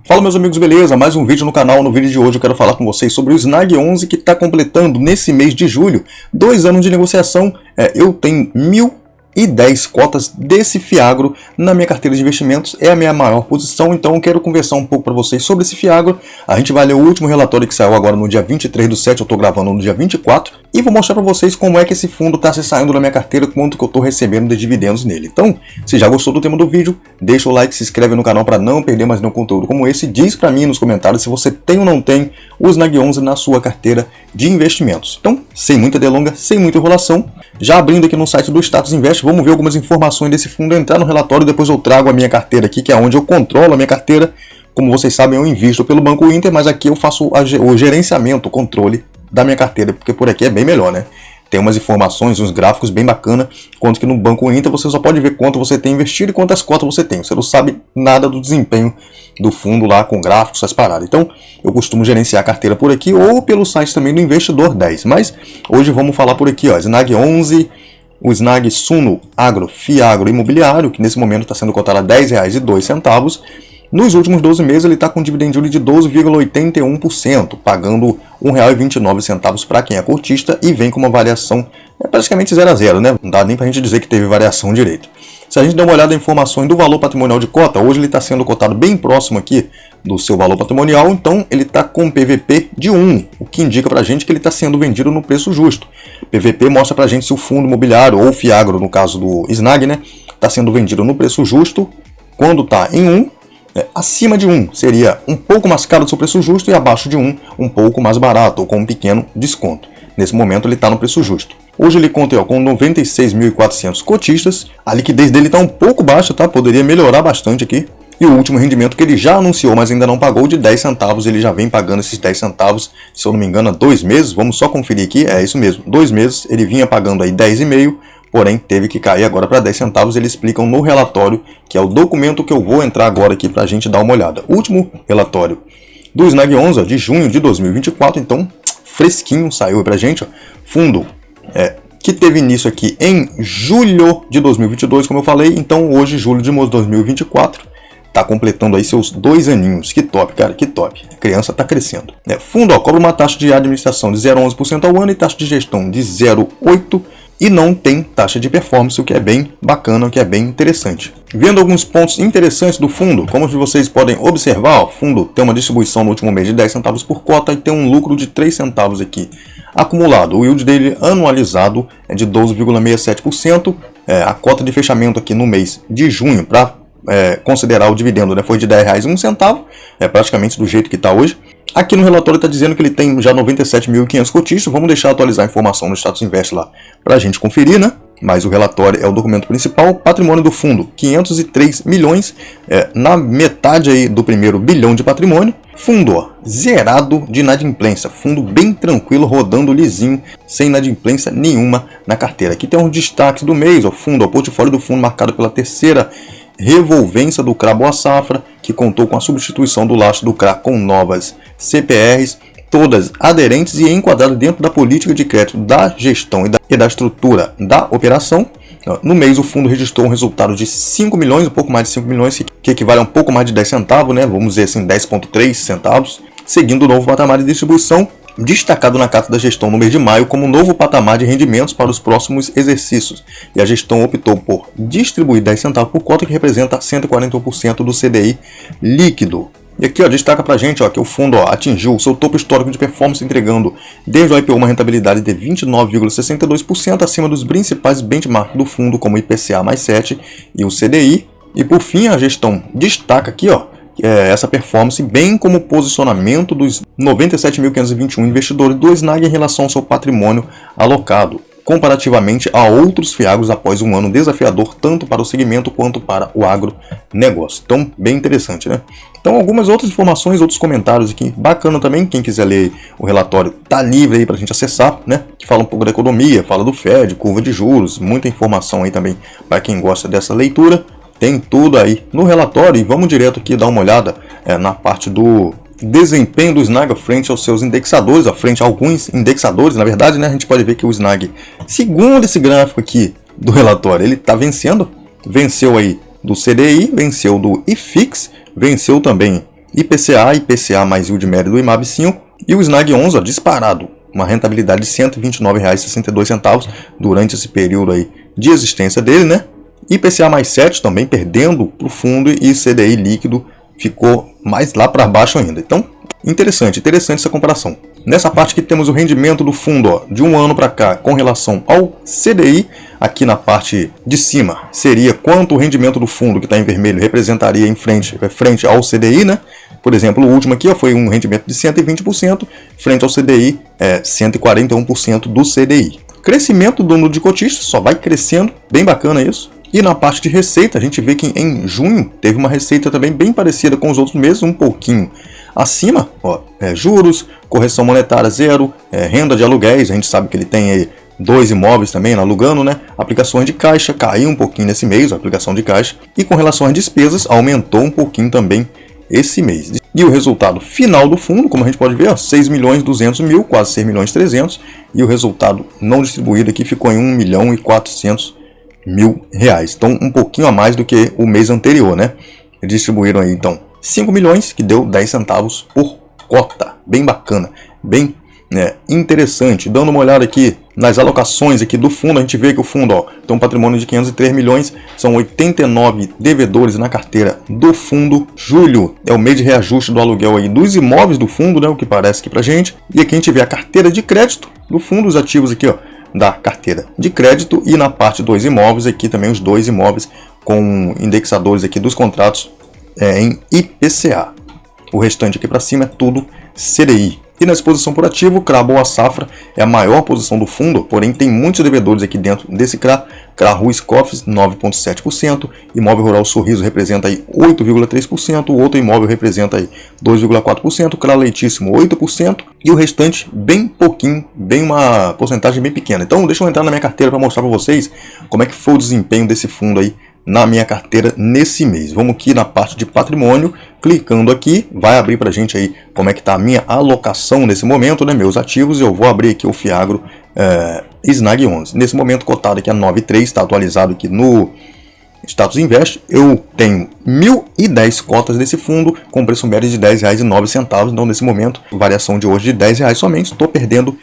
Fala meus amigos, beleza? Mais um vídeo no canal. No vídeo de hoje eu quero falar com vocês sobre o Snag 11 que está completando nesse mês de julho 2 anos de negociação. Eu tenho 1.010 cotas desse Fiagro na minha carteira de investimentos, é a minha maior posição, então eu quero conversar um pouco para vocês sobre esse Fiagro. A gente vai ler o último relatório que saiu agora no dia 23/7, eu estou gravando no dia 24, e vou mostrar para vocês como é que esse fundo está se saindo da minha carteira, quanto que eu estou recebendo de dividendos nele. Então, se já gostou do tema do vídeo, deixa o like, se inscreve no canal para não perder mais nenhum conteúdo como esse, diz para mim nos comentários se você tem ou não tem o Snag 11 na sua carteira de investimentos. Então, sem muita delonga, sem muita enrolação, já abrindo aqui no site do Status Invest, vamos ver algumas informações desse fundo, entrar no relatório, depois eu trago a minha carteira aqui, que é onde eu controlo a minha carteira. Como vocês sabem, eu invisto pelo Banco Inter, mas aqui eu faço o gerenciamento, o controle da minha carteira, porque por aqui é bem melhor, né? Tem umas informações, uns gráficos bem bacana, quanto que no Banco Inter você só pode ver quanto você tem investido e quantas cotas você tem. Você não sabe nada do desempenho do fundo lá com gráficos, essas paradas. Então, eu costumo gerenciar a carteira por aqui ou pelo site também do Investidor 10. Mas hoje vamos falar por aqui, ó, Snag 11, o Snag Suno Agro Fiagro Imobiliário, que nesse momento está sendo cotado a R$ 10,02. Nos últimos 12 meses ele está com um dividend yield de 12,81%, pagando R$ 1,29 para quem é cotista e vem com uma variação praticamente 0 a 0, né? Não dá nem para a gente dizer que teve variação direito. Se a gente der uma olhada em informações do valor patrimonial de cota, hoje ele está sendo cotado bem próximo aqui do seu valor patrimonial, então ele está com PVP de 1, o que indica para a gente que ele está sendo vendido no preço justo. PVP mostra para a gente se o fundo imobiliário ou Fiagro, no caso do Snag, né, está sendo vendido no preço justo. Quando está em 1, acima de 1 seria um pouco mais caro do seu preço justo e abaixo de 1 um pouco mais barato ou com um pequeno desconto. Nesse momento ele está no preço justo. Hoje ele conta com 96.400 cotistas, a liquidez dele está um pouco baixa, tá? Poderia melhorar bastante aqui. E o último rendimento que ele já anunciou, mas ainda não pagou, de 10 centavos, ele já vem pagando esses 10 centavos, se eu não me engano, há 2 meses, vamos só conferir aqui, é isso mesmo, 2 meses, ele vinha pagando aí 10,5, porém teve que cair agora para 10 centavos, eles explicam no relatório, que é o documento que eu vou entrar agora aqui para a gente dar uma olhada. O último relatório do Snag 11, de junho de 2024, então fresquinho, saiu para a gente, ó. Fundo que teve início aqui em julho de 2022, como eu falei, então hoje, julho de 2024, está completando aí seus 2 aninhos. Que top, cara, que top. A criança está crescendo. Fundo cobra uma taxa de administração de 0,11% ao ano e taxa de gestão de 0,8%. E não tem taxa de performance, o que é bem bacana, o que é bem interessante. Vendo alguns pontos interessantes do fundo, como vocês podem observar, o fundo tem uma distribuição no último mês de 10 centavos por cota e tem um lucro de 3 centavos aqui acumulado. O yield dele anualizado é de 12,67%. A cota de fechamento aqui no mês de junho, para considerar o dividendo, né, foi de R$ 10,01, praticamente do jeito que está hoje. Aqui no relatório está dizendo que ele tem já 97.500 cotistas. Vamos deixar atualizar a informação no Status Invest lá para a gente conferir, né? Mas o relatório é o documento principal. Patrimônio do fundo, 503 milhões, na metade aí do primeiro bilhão de patrimônio. Fundo zerado de inadimplência, fundo bem tranquilo, rodando lisinho, sem inadimplência nenhuma na carteira. Aqui tem uns destaques do mês, o portfólio do fundo marcado pela terceira revolvência do CRA Boa Safra, que contou com a substituição do lastro do CRA com novas CPRs, todas aderentes e enquadradas dentro da política de crédito da gestão e da estrutura da operação. No mês o fundo registrou um resultado de 5 milhões, um pouco mais de 5 milhões, que equivale a um pouco mais de 10 centavos, né? Vamos dizer assim, 10,3 centavos, seguindo o novo patamar de distribuição, destacado na carta da gestão no mês de maio como novo patamar de rendimentos para os próximos exercícios. E a gestão optou por distribuir 10 centavos por cota, que representa 141% do CDI líquido. E aqui destaca pra gente que o fundo atingiu o seu topo histórico de performance, entregando desde o IPO uma rentabilidade de 29,62% acima dos principais benchmarks do fundo, como o IPCA mais 7 e o CDI. E por fim, a gestão destaca aqui essa performance, bem como o posicionamento dos 97.521 investidores do Snag em relação ao seu patrimônio alocado, comparativamente a outros Fiagros após um ano desafiador tanto para o segmento quanto para o agronegócio. Então, bem interessante, né? Então, algumas outras informações, outros comentários aqui, bacana também. Quem quiser ler o relatório, tá livre aí para a gente acessar, né? Que fala um pouco da economia, fala do Fed, curva de juros, muita informação aí também para quem gosta dessa leitura. Tem tudo aí no relatório e vamos direto aqui dar uma olhada na parte do desempenho do Snag frente aos seus indexadores, frente a alguns indexadores, na verdade, né? A gente pode ver que o Snag, segundo esse gráfico aqui do relatório, ele está venceu aí do CDI, venceu do IFIX, venceu também IPCA, IPCA mais yield médio do IMAB 5 e o Snag 11, ó, disparado, uma rentabilidade de R$ 129,62 durante esse período aí de existência dele, né? IPCA mais 7 também perdendo para o fundo e CDI líquido ficou mais lá para baixo ainda. Então, interessante essa comparação. Nessa parte aqui temos o rendimento do fundo, ó, de um ano para cá com relação ao CDI. Aqui na parte de cima seria quanto o rendimento do fundo que está em vermelho representaria em frente ao CDI, né? Por exemplo, o último aqui, ó, foi um rendimento de 120%, frente ao CDI 141% do CDI. Crescimento do número de cotistas só vai crescendo, bem bacana isso. E na parte de receita, a gente vê que em junho teve uma receita também bem parecida com os outros meses, um pouquinho acima, ó, juros, correção monetária zero, renda de aluguéis, a gente sabe que ele tem aí 2 imóveis também alugando, né? Aplicações de caixa, caiu um pouquinho nesse mês, a aplicação de caixa. E com relação às despesas, aumentou um pouquinho também esse mês. E o resultado final do fundo, como a gente pode ver, 6.200.000, quase 6.300.000. E o resultado não distribuído aqui ficou em R$1.400.000. Então, um pouquinho a mais do que o mês anterior, né? Eles distribuíram aí, então, 5 milhões, que deu 10 centavos por cota. Bem bacana, bem interessante. Dando uma olhada aqui nas alocações aqui do fundo, a gente vê que o fundo, ó, tem um patrimônio de 503 milhões, são 89 devedores na carteira do fundo. Julho é o mês de reajuste do aluguel aí dos imóveis do fundo, né, o que parece aqui pra gente. E aqui a gente vê a carteira de crédito do fundo, os ativos aqui, ó, da carteira de crédito, e na parte dos imóveis aqui também os 2 imóveis com indexadores aqui dos contratos em IPCA. O restante aqui para cima é tudo CDI. E na exposição por ativo, CRA Boa Safra é a maior posição do fundo, porém tem muitos devedores aqui dentro desse CRA. CRA Ruiz Cofres 9,7%, Imóvel Rural Sorriso representa aí 8,3%, o outro imóvel representa aí 2,4%, CRA Leitíssimo 8% e o restante bem pouquinho, bem uma porcentagem bem pequena. Então deixa eu entrar na minha carteira para mostrar para vocês como é que foi o desempenho desse fundo aí na minha carteira nesse mês. Vamos aqui na parte de patrimônio, clicando aqui, vai abrir pra gente aí como é que tá a minha alocação nesse momento, né, meus ativos. Eu vou abrir aqui o Fiagro Snag 11. Nesse momento cotado aqui a 9,3, está atualizado aqui no Status Invest. Eu tenho 1.010 cotas desse fundo com preço médio de R$10,09. Então nesse momento, variação de hoje de R$10 somente, estou perdendo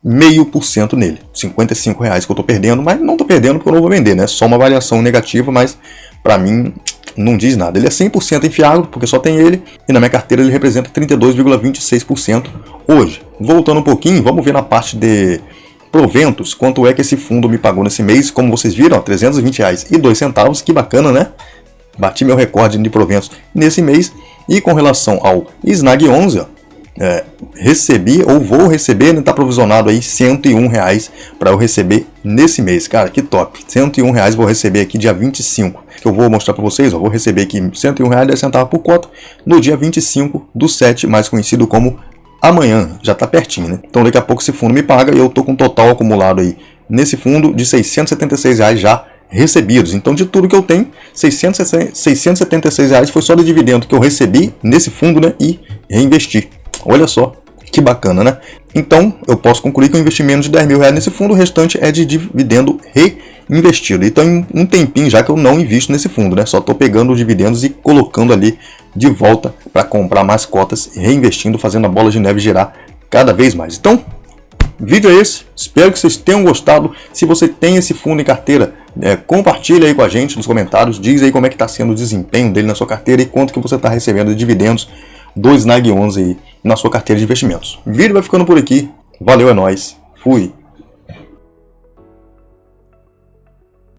0,5% nele, R$55 que eu estou perdendo, mas não estou perdendo porque eu não vou vender, né? Só uma variação negativa, mas para mim não diz nada. Ele é 100% em Fiagro, porque só tem ele, e na minha carteira ele representa 32,26% hoje. Voltando um pouquinho, vamos ver na parte de proventos, quanto é que esse fundo me pagou nesse mês. Como vocês viram, R$320,02, que bacana, né? Bati meu recorde de proventos nesse mês. E com relação ao Snag 11, ó, recebi ou vou receber, né, tá provisionado aí R$101 para eu receber nesse mês, cara, que top. R$101 vou receber aqui dia 25, que eu vou mostrar para vocês, ó, vou receber aqui R$101, 10 centavos por cota, no dia 25/7, mais conhecido como amanhã, já tá pertinho, né? Então daqui a pouco esse fundo me paga e eu tô com um total acumulado aí nesse fundo de R$676 já recebidos. Então de tudo que eu tenho, R$676 foi só de dividendo que eu recebi nesse fundo, né, e reinvesti. Olha só, que bacana, né? Então, eu posso concluir que o investimento de R$10.000 nesse fundo, o restante é de dividendo reinvestido. Então, em um tempinho já que eu não invisto nesse fundo, né? Só estou pegando os dividendos e colocando ali de volta para comprar mais cotas, reinvestindo, fazendo a bola de neve girar cada vez mais. Então, vídeo é esse. Espero que vocês tenham gostado. Se você tem esse fundo em carteira, compartilha aí com a gente nos comentários. Diz aí como é que está sendo o desempenho dele na sua carteira e quanto que você está recebendo de dividendos do Snag 11 aí na sua carteira de investimentos. O vídeo vai ficando por aqui. Valeu, é nóis. Fui.